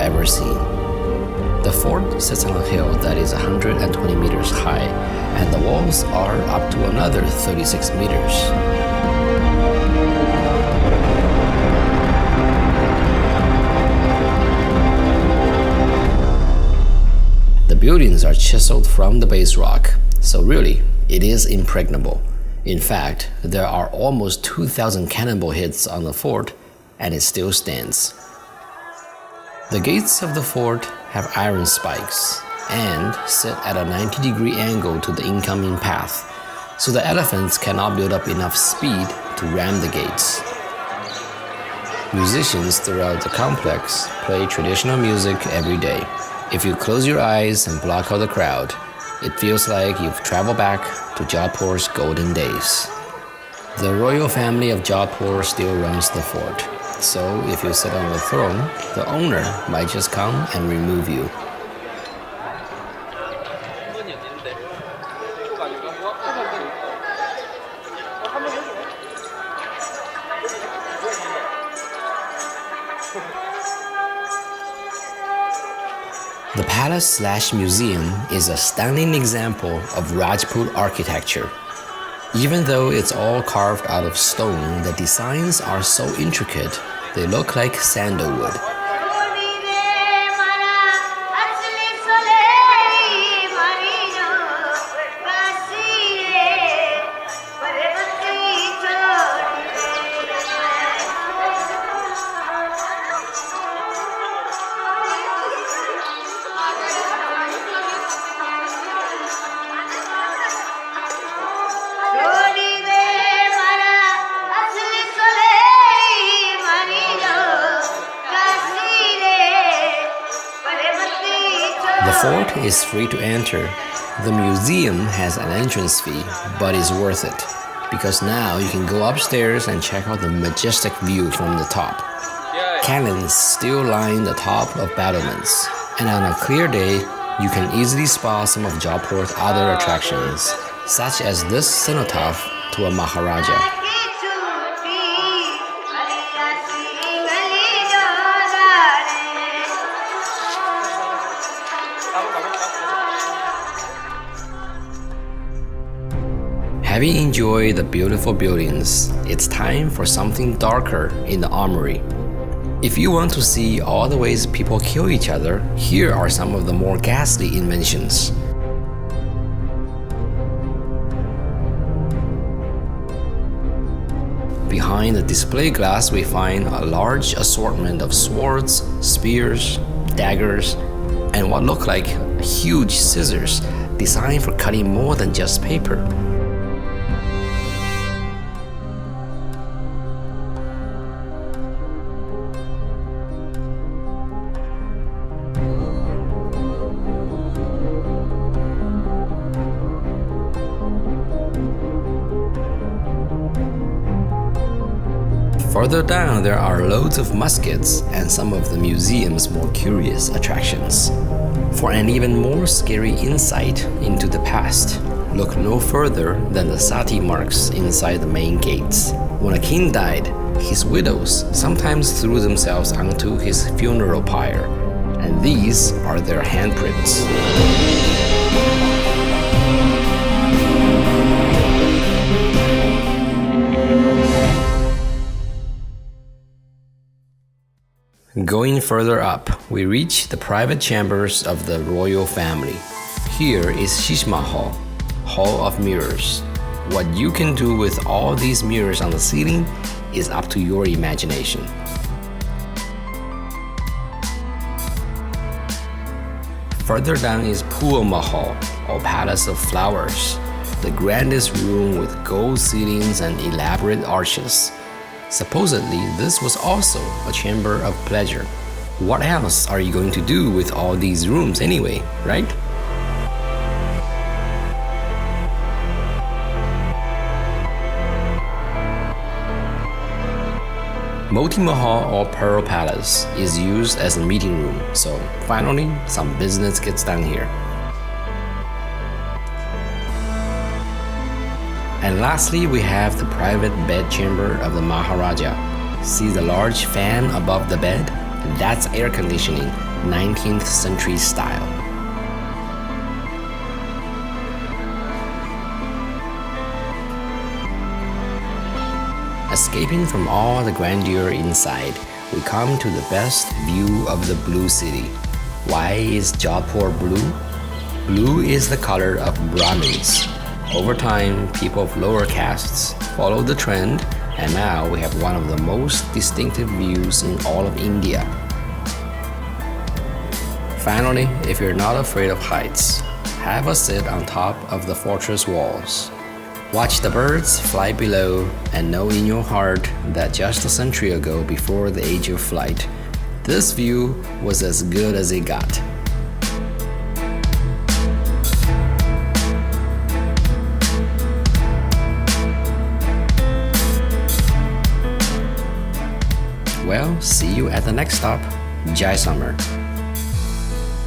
ever seen. The fort sits on a hill that is 120 meters high, and the walls are up to another 36 meters. The buildings are chiseled from the base rock, so really, it is impregnable. In fact, there are almost 2,000 cannonball hits on the fort, and it still stands. The gates of the fort have iron spikes and sit at a 90-degree angle to the incoming path, so the elephants cannot build up enough speed to ram the gates. Musicians throughout the complex play traditional music every day. If you close your eyes and block out the crowd, it feels like you've traveled back to Jodhpur's golden days. The royal family of Jodhpur still runs the fort, so if you sit on the throne, the owner might just come and remove you. The palace/museum is a stunning example of Rajput architecture. Even though it's all carved out of stone, the designs are so intricate, they look like sandalwood. The fort is free to enter. The museum has an entrance fee, but is worth it, because now you can go upstairs and check out the majestic view from the top. Cannons still line the top of battlements, and on a clear day, you can easily spot some of Jodhpur's other attractions, such as this cenotaph to a Maharaja. Having enjoyed the beautiful buildings, it's time for something darker in the armory. If you want to see all the ways people kill each other, here are some of the more ghastly inventions. Behind the display glass, we find a large assortment of swords, spears, daggers, and what look like huge scissors designed for cutting more than just paper. Further down, there are loads of muskets and some of the museum's more curious attractions. For an even more scary insight into the past, look no further than the sati marks inside the main gates. When a king died, his widows sometimes threw themselves onto his funeral pyre, and these are their handprints. Going further up, we reach the private chambers of the royal family. Here is Shishma Hall, Hall of Mirrors. What you can do with all these mirrors on the ceiling is up to your imagination. Further down is Pool Mahal, or Palace of Flowers, the grandest room with gold ceilings and elaborate arches. Supposedly, this was also a chamber of pleasure. What else are you going to do with all these rooms anyway, right? Moti Mahal or Pearl Palace is used as a meeting room, so finally, some business gets done here. And lastly, we have the private bedchamber of the Maharaja. See the large fan above the bed? That's air conditioning, 19th century style. Escaping from all the grandeur inside, we come to the best view of the blue city. Why is Jodhpur blue? Blue is the color of Brahmins. Over time, people of lower castes followed the trend, and now we have one of the most distinctive views in all of India. Finally, if you're not afraid of heights, have a sit on top of the fortress walls. Watch the birds fly below and know in your heart that just a century ago, before the age of flight, this view was as good as it got. Well, see you at the next stop. Jai Summer.